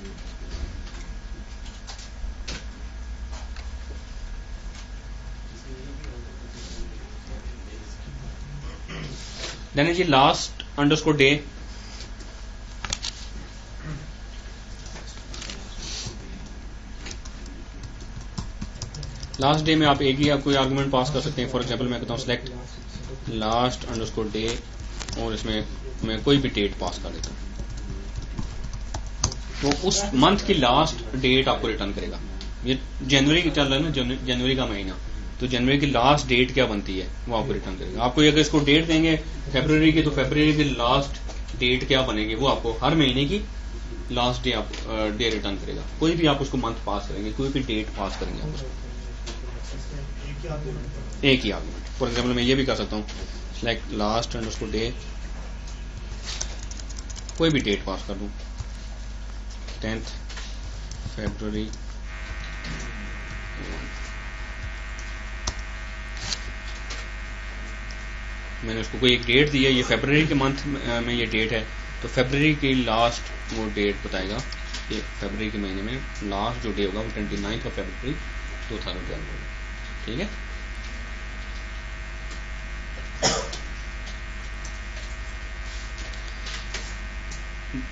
देन है जी last underscore day. Last day में आप एक ही कोई आर्गुमेंट पास कर सकते हैं। फॉर एग्जांपल मैं कहता हूँ सिलेक्ट लास्ट अंडरस्कोर डे और इसमें मैं कोई भी डेट पास कर देता हूँ, तो उस मंथ की लास्ट डेट आपको रिटर्न करेगा। ये जनवरी की चल रहा है ना, जनवरी का महीना, तो जनवरी की लास्ट डेट क्या बनती है वो आपको रिटर्न करेगा। आपको अगर इसको डेट देंगे फरवरी की, तो फरवरी की लास्ट डेट क्या बनेगी वो आपको हर महीने की लास्ट डे आप डे रिटर्न करेगा। कोई भी आप उसको मंथ पास करेंगे, कोई भी डेट पास करेंगे आप उसको, एक ही आर्गुमेंट। फॉर एग्जाम्पल मैं ये भी कर सकता हूँ सिलेक्ट लास्ट अंडरस्कोर डे, कोई भी डेट पास कर दूं 10th February, मैंने उसको कोई एक डेट दी है, ये फरवरी के मंथ में ये डेट है, तो फरवरी की लास्ट वो डेट बताएगा कि फरवरी के महीने में लास्ट जो डे होगा वो 29 February 2012 होगा। ठीक है,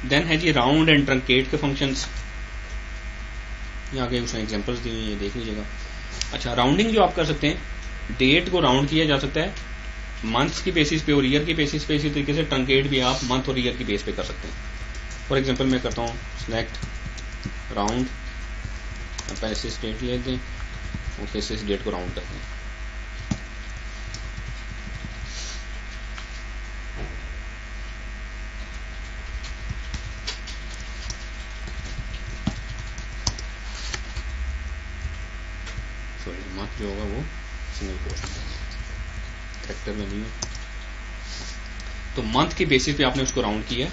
देन है जी राउंड एंड ट्रंकेट के फंक्शंस। यहाँ आगे उसने एग्जांपल्स दी हुई है, देख लीजिएगा। अच्छा, राउंडिंग जो आप कर सकते हैं, डेट को राउंड किया जा सकता है मंथ्स की बेसिस पे और ईयर की बेसिस पे। इसी तरीके से ट्रंकेट भी आप मंथ और ईयर की बेस पे कर सकते हैं। फॉर एग्जांपल मैं करता हूँ सिलेक्ट राउंड, पहले से डेट ले दें और फिर से इस डेट को राउंड करते हैं। मंथ जो होगा वो सिंगल कोट कैरेक्टर में नहीं है, तो मंथ की बेसिस पे आपने उसको राउंड किया।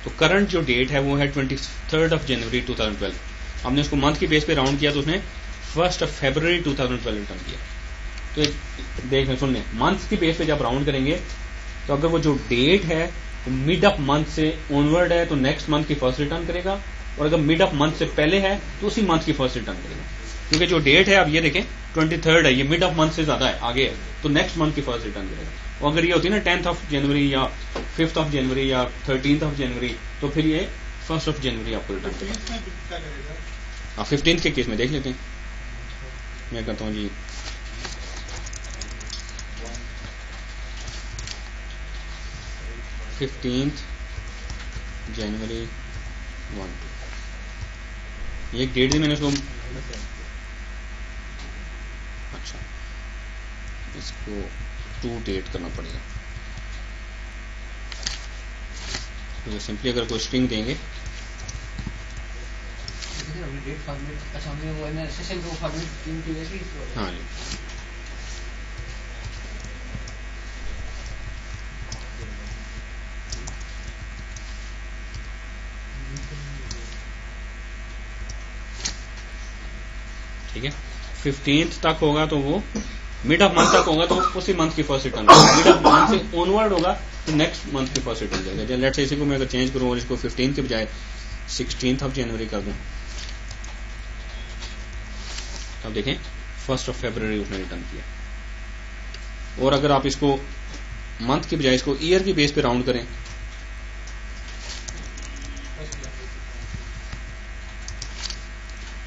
तो करंट जो डेट है वो है 23rd January 2012। हमने उसको मंथ की बेस पे राउंड किया तो उसने 1st February 2012 रिटर्न किया। तो देख सुन लें, मंथ की बेस पे जब राउंड करेंगे तो अगर वो जो डेट है मिड ऑफ मंथ से ऑनवर्ड है तो नेक्स्ट मंथ की फर्स्ट रिटर्न करेगा, और अगर मिड ऑफ मंथ से पहले है तो उसी मंथ की फर्स्ट रिटर्न करेगा। क्योंकि जो डेट है, आप ये देखें 23rd है, ये मिड ऑफ मंथ से ज्यादा है, आगे है, तो नेक्स्ट मंथ की फर्स्ट रिटर्न करेगा। और अगर ये होती है ना 10th January या 5th January या 13th January, तो फिर ये 1st January आपको रिटर्न करेगा। 15th के केस में देख लेते हैं, मैं कहता हूँ जी 15th January 1। ये डेट दी मैंने उसको, अच्छा इसको टू डेट करना पड़ेगा। तो सिंपली अगर कोई स्ट्रिंग देंगे, हाँ जी, ठीक है। 15th तक होगा तो वो मिड ऑफ मंथ तक होगा तो उसी मंथ की first return, mid of month से ऑनवर्ड होगा तो नेक्स्ट मंथ की फर्स्ट रिटर्न जाएगा। लेट्स से इसी को मैं अगर चेंज करूं और इसको 15 के बजाय 16th January कर दूं, अब देखें 1st February उसने रिटर्न किया। और अगर आप इसको मंथ के बजाय इसको ईयर की बेस पे राउंड करें,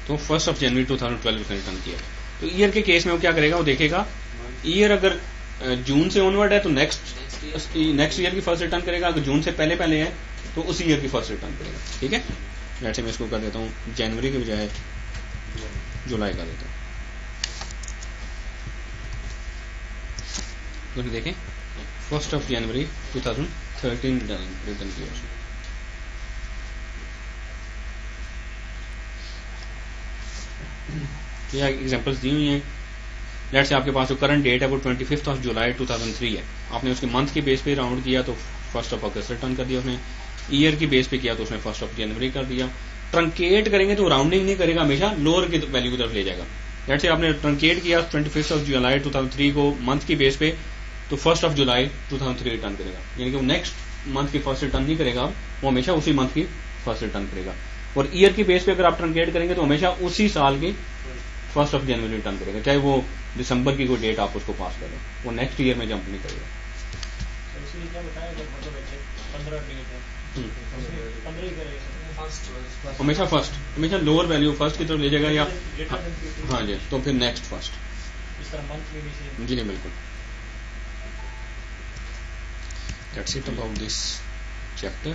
तो 1st January 2012 उसने रिटर्न किया। तो ईयर के केस में वो क्या करेगा, वो देखेगा ईयर अगर जून से ऑनवर्ड है तो नेक्स्ट ईयर की फर्स्ट रिटर्न करेगा, अगर जून से पहले पहले है तो उसी ईयर की फर्स्ट रिटर्न करेगा। ठीक है, जैसे मैं इसको कर देता हूँ जनवरी के बजाय जुलाई कर देता हूँ, तो देखें 1st January 2013 रिटर्न किया उसने। ये एग्जांपल्स दी हुई हैं। लेट्स से आपके पास जो करंट डेट है वो 25th July 2003 है, आपने उसके मंथ की बेस पे राउंड किया तो 1st August रिटर्न कर दिया उसने, ईयर की बेस पे किया तो उसने 1st January कर दिया। ट्रंकेट करेंगे तो राउंडिंग नहीं करेगा, हमेशा लोअर की वैल्यू की तरफ ले जाएगा। लेट्स से आपने ट्रंकेट किया 25th July 2003 को मंथ की बेस पे, तो 1st July 2003 रिटर्न करेगा, यानी कि वो नेक्स्ट मंथ की फर्स्ट रिटर्न नहीं करेगा, वो हमेशा उसी मंथ की फर्स्ट रिटर्न करेगा। और ईयर की बेस पे अगर आप ट्रंकेट करेंगे तो हमेशा उसी साल की 1st January रिटर्न करेगा, चाहे वो दिसंबर की कोई डेट आप उसको पास करें, वो नेक्स्ट ईयर में जंप नहीं करेगा। इसलिए क्या बताया जब मतलब ऐसे 15 डेज है 15 ही करेगा फर्स्ट हमेशा फर्स्ट, हमेशा लोअर वैल्यू फर्स्ट की तरफ ले जाएगा या हाँ जी, तो फिर नेक्स्ट फर्स्ट। इस तरह मंथ में भी सेम। जी नहीं, बिल्कुल। That's it about this chapter.